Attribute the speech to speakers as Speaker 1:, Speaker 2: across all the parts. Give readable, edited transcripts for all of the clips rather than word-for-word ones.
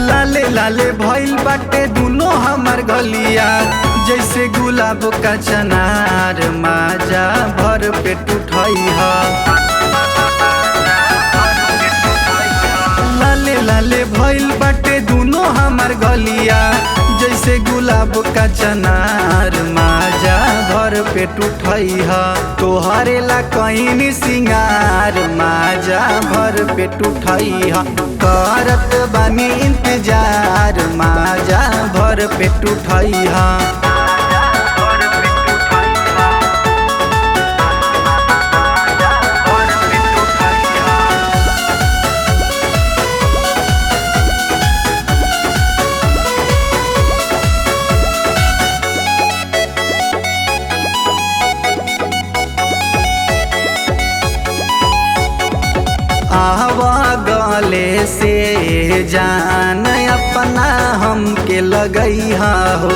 Speaker 1: लाले लाले भइल बाटे दुनो हमर गलिया, जैसे गुलाब का चनार माजा भर पेट उठैहा। लाले लाले भइल बाटे दुनो हमर गलिया, जैसे गुलाब का चनार माजा भर पेट उठैहा। तोहरे ला कहीं सिंगार माजा भर पेट उठैहा। करत बानी इंतजार माजा भर पेट उठैहा। आवा गले से जान अपना हमके लगैहा हो,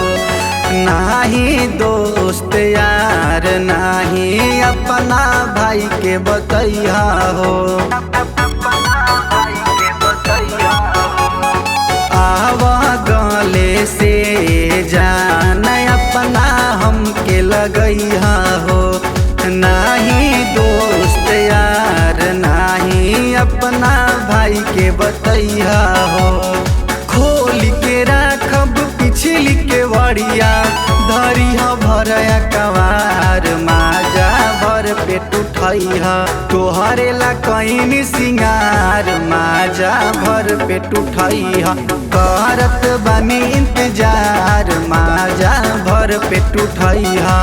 Speaker 1: नाही दोस्त यार नाही अपना भाई के बतैहा हो। आवा गले से जान अपना हमके लगैहा हो, नाही दोस्त यार नाही अपना भाई के बतैहा हो। खोल के राखब पिछली के वड़िया, धरिया भरया कवार माजा भर पेट उठैहा। तोहरे ला कहीं सिंगार माजा भर पेट उठैहा। करत बानी इंतजार माजा भर पेट उठैहा।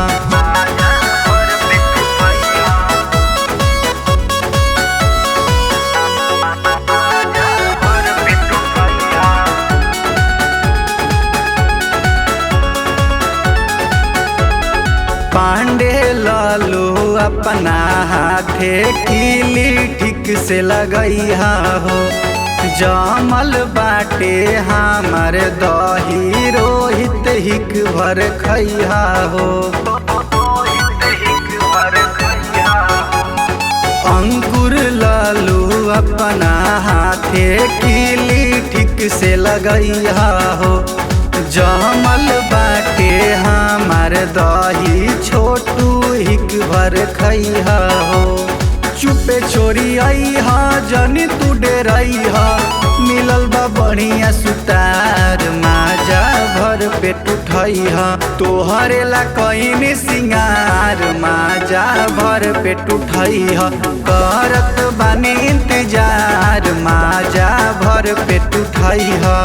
Speaker 1: पांडे लालू अपना हाथे कीली ठीक से लगैहा हो, जमल बाटे हमर दही रोहित हिक भर खैहा हो। अंकुर लालू अपना हाथे कीली ठीक से लगैहा हो, जमल बाटे हमार दही छोटू हिक भर खैहा हो। चुपे छोरी आईहा जनी तू डेरैहा, मिलल बा बढ़िया सुतार माजा भर पेट उठैहा। तोहरे ला कहीं सिंगार माजा भर पेट उठैहा। करत बानी इंतजार माजा भर पेट उठैहा।